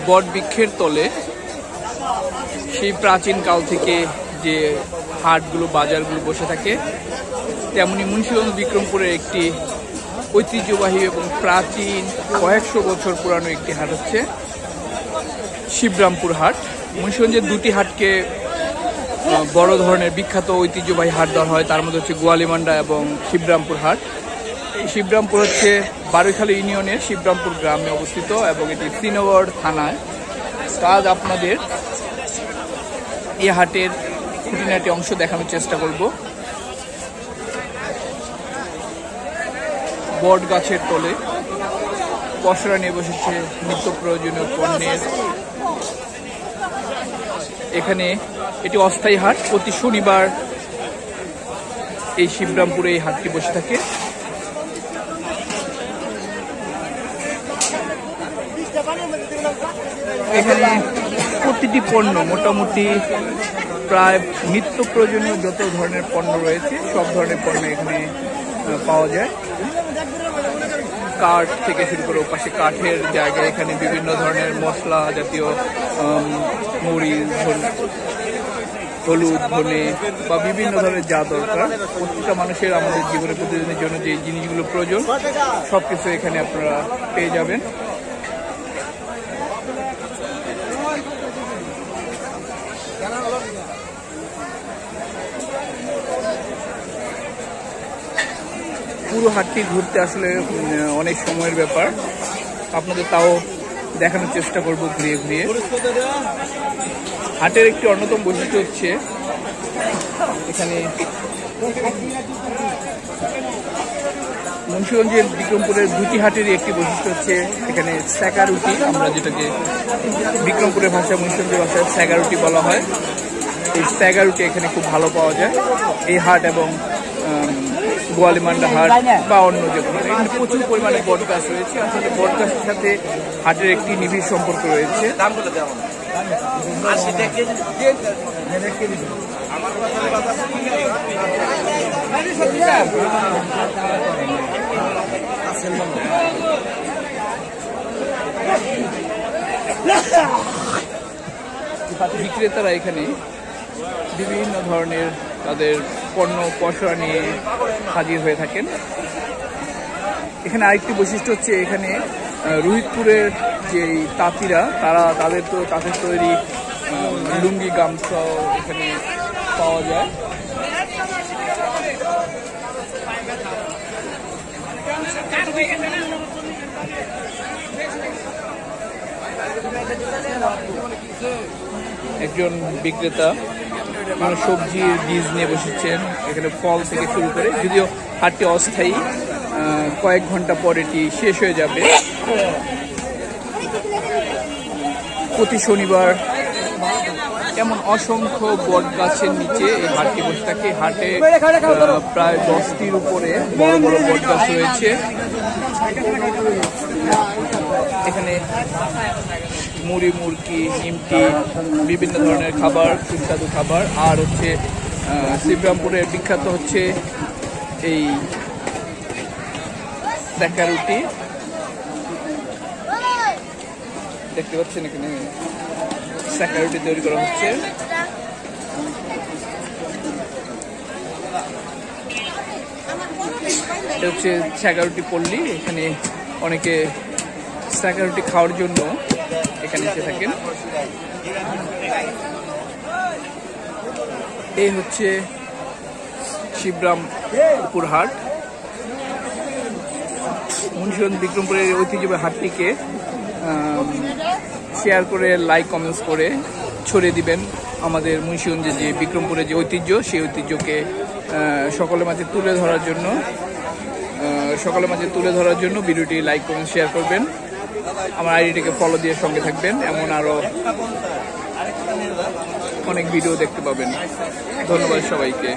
বট বৃক্ষের তলে সেই প্রাচীন কাল থেকে যে হাটগুলো বাজারগুলো বসে থাকে, তেমনি মুন্সিগঞ্জ বিক্রমপুরের একটি ঐতিহ্যবাহী এবং প্রাচীন কয়েকশো বছর পুরানো একটি হাট হচ্ছে শিবরামপুর হাট। মুন্সিগঞ্জের দুটি হাটকে বড় ধরনের বিখ্যাত ঐতিহ্যবাহী হাট ধরা হয়, তার মধ্যে হচ্ছে গোয়ালিমান্ডা এবং শিবরামপুর হাট। এই শিবরামপুর হচ্ছে বারৈখালী ইউনিয়নের শিবরামপুর গ্রামে অবস্থিত এবং এটি শ্রীনগর থানায়। আজ আপনাদের এই হাটের খুঁটিনাটি অংশ দেখানোর চেষ্টা করব। বট গাছের তলে পসরা নিয়ে বসেছে নিত্য প্রয়োজনীয় পণ্যের। এখানে এটি অস্থায়ী হাট, প্রতি শনিবার এই শিবরামপুরে এই হাটটি বসে থাকে। এখানে প্রতিটি পণ্য মোটামুটি প্রায় নিত্য প্রয়োজনীয় যত ধরনের পণ্য রয়েছে সব ধরনের পণ্য এখানে পাওয়া যায়। কাঠ থেকে শুরু করে ওপাশে কাঠের জায়গায় এখানে বিভিন্ন ধরনের মশলা জাতীয় মরিচ, হলুদ, ধনে বা বিভিন্ন ধরনের যা দরকার প্রত্যেকটা মানুষের আমাদের জীবনে প্রতিদিনের জন্য যে জিনিসগুলো প্রয়োজন সবকিছু এখানে আপনারা পেয়ে যাবেন। পুরো হাটটি ঘুরতে আসলে অনেক সময়ের ব্যাপার, আপনাদের তাও দেখানোর চেষ্টা করব ঘুরিয়ে ঘুরিয়ে। হাটের একটি অন্যতম বৈশিষ্ট্য হচ্ছে এখানে মুন্সিগঞ্জের বিক্রমপুরের দুটি হাটেরই একটি বৈশিষ্ট্য হচ্ছে এখানে স্যাকা রুটি, আমরা যেটাকে বিক্রমপুরের ভাষায় মুন্সিগঞ্জের ভাষায় স্যাকা রুটি বলা হয়। এই স্যাকা রুটি এখানে খুব ভালো পাওয়া যায় এই হাট এবং গোয়ালিমান্ডা হাট বা অন্য যে কোনো। এখানে প্রচুর পরিমাণে বট গাছ রয়েছে, আসলে বট গাছের সাথে হাটের একটি নিবিড় সম্পর্ক রয়েছে। বিক্রেতারা এখানে বিভিন্ন ধরনের তাদের পণ্য পসরা নিয়ে হাজির হয়ে থাকেন। এখানে আরেকটি বৈশিষ্ট্য হচ্ছে এখানে রোহিতপুরের যে তাঁতিরা তাদের তো তাঁতের তৈরি লুঙ্গি গামছাও এখানে পাওয়া যায়। একজন বিক্রেতা সবজির বীজ নিয়ে বসেছেন, এখানে ফল থেকে শুরু করে, যদিও হাটটি অস্থায়ী, কয়েক ঘন্টা পর এটি শেষ হয়ে যাবে। প্রতি শনিবার এমন অসংখ্য বট গাছের নিচে এই হাটটি বসে থাকে। হাটে প্রায় 10টির উপরে বড় বড় বট গাছ রয়েছে। এখানে মুড়ি, মুরগি, নিমকি, বিভিন্ন ধরনের খাবার, সুস্বাদু খাবার। আর হচ্ছে শিবরামপুরের বিখ্যাত হচ্ছে এই স্যাকা রুটি, দেখতে পাচ্ছেন এখানে স্যাকা রুটি তৈরি করা হচ্ছে। এটা হচ্ছে স্যাকা রুটি পল্লী, এখানে অনেকে স্যাকা রুটি খাওয়ার জন্য এখানে এসে থাকেন। এই হচ্ছে শিবরামপুর হাট। মুন্সিগঞ্জ বিক্রমপুরের ঐতিহ্যবাহী হাটটিকে শেয়ার করে, লাইক, কমেন্টস করে ছড়িয়ে দিবেন। আমাদের মুন্সিগঞ্জের যে বিক্রমপুরের যে ঐতিহ্য, সেই ঐতিহ্যকে সকলের মাঝে তুলে ধরার জন্য ভিডিওটি লাইক, কমেন্ট, শেয়ার করবেন। আমার আইডিটিকে ফলো দিয়ে সঙ্গে থাকবেন, এমন আরো অনেক ভিডিও দেখতে পাবেন। ধন্যবাদ সবাইকে।